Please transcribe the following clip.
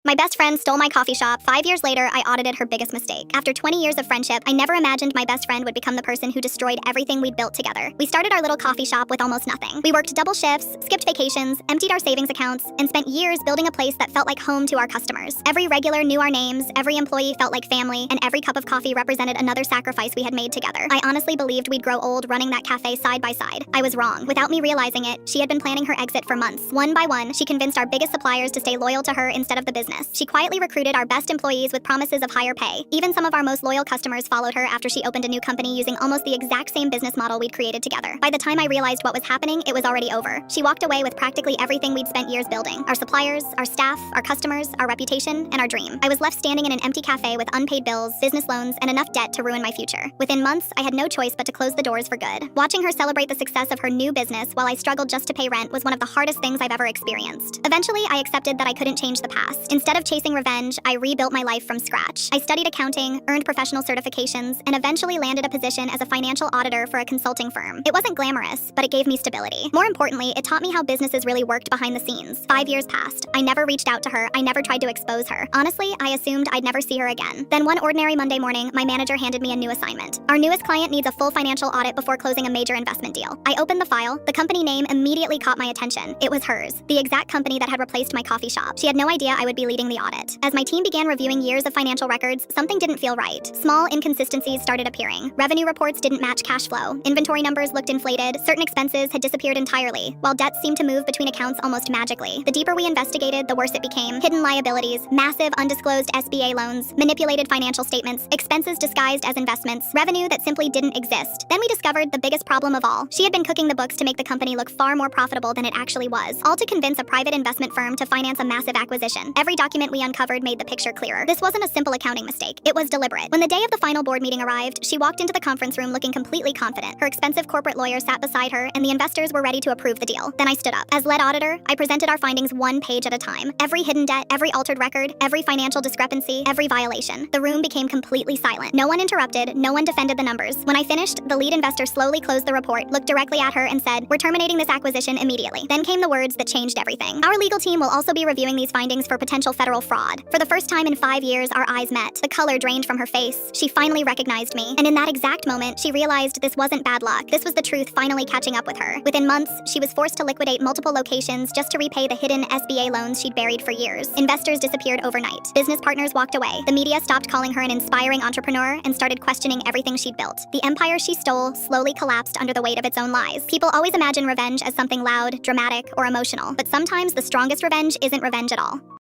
My best friend stole my coffee shop. 5 years later, I audited her biggest mistake. After 20 years of friendship, I never imagined my best friend would become the person who destroyed everything we'd built together. We started our little coffee shop with almost nothing. We worked double shifts, skipped vacations, emptied our savings accounts, and spent years building a place that felt like home to our customers. Every regular knew our names, every employee felt like family, and every cup of coffee represented another sacrifice we had made together. I honestly believed we'd grow old running that cafe side by side. I was wrong. Without me realizing it, she had been planning her exit for months. One by one, she convinced our biggest suppliers to stay loyal to her instead of the business. She quietly recruited our best employees with promises of higher pay. Even some of our most loyal customers followed her after she opened a new company using almost the exact same business model we'd created together. By the time I realized what was happening, it was already over. She walked away with practically everything we'd spent years building: our suppliers, our staff, our customers, our reputation, and our dream. I was left standing in an empty cafe with unpaid bills, business loans, and enough debt to ruin my future. Within months, I had no choice but to close the doors for good. Watching her celebrate the success of her new business while I struggled just to pay rent was one of the hardest things I've ever experienced. Eventually, I accepted that I couldn't change the past. Instead of chasing revenge, I rebuilt my life from scratch. I studied accounting, earned professional certifications, and eventually landed a position as a financial auditor for a consulting firm. It wasn't glamorous, but it gave me stability. More importantly, it taught me how businesses really worked behind the scenes. 5 years passed. I never reached out to her. I never tried to expose her. Honestly, I assumed I'd never see her again. Then one ordinary Monday morning, my manager handed me a new assignment. Our newest client needs a full financial audit before closing a major investment deal. I opened the file. The company name immediately caught my attention. It was hers, the exact company that had replaced my coffee shop. She had no idea I would be leading the audit. As my team began reviewing years of financial records, something didn't feel right. Small inconsistencies started appearing. Revenue reports didn't match cash flow. Inventory numbers looked inflated. Certain expenses had disappeared entirely, while debts seemed to move between accounts almost magically. The deeper we investigated, the worse it became. Hidden liabilities, massive undisclosed SBA loans, manipulated financial statements, expenses disguised as investments, revenue that simply didn't exist. Then we discovered the biggest problem of all. She had been cooking the books to make the company look far more profitable than it actually was, all to convince a private investment firm to finance a massive acquisition. Every document we uncovered made the picture clearer. This wasn't a simple accounting mistake. It was deliberate. When the day of the final board meeting arrived, she walked into the conference room looking completely confident. Her expensive corporate lawyer sat beside her, and the investors were ready to approve the deal. Then I stood up. As lead auditor, I presented our findings one page at a time. Every hidden debt, every altered record, every financial discrepancy, every violation. The room became completely silent. No one interrupted, no one defended the numbers. When I finished, the lead investor slowly closed the report, looked directly at her, and said, "We're terminating this acquisition immediately." Then came the words that changed everything. Our legal team will also be reviewing these findings for potential federal fraud. For the first time in 5 years, our eyes met. The color drained from her face. She finally recognized me. And in that exact moment, she realized this wasn't bad luck. This was the truth finally catching up with her. Within months, she was forced to liquidate multiple locations just to repay the hidden SBA loans she'd buried for years. Investors disappeared overnight. Business partners walked away. The media stopped calling her an inspiring entrepreneur and started questioning everything she'd built. The empire she stole slowly collapsed under the weight of its own lies. People always imagine revenge as something loud, dramatic, or emotional. But sometimes the strongest revenge isn't revenge at all.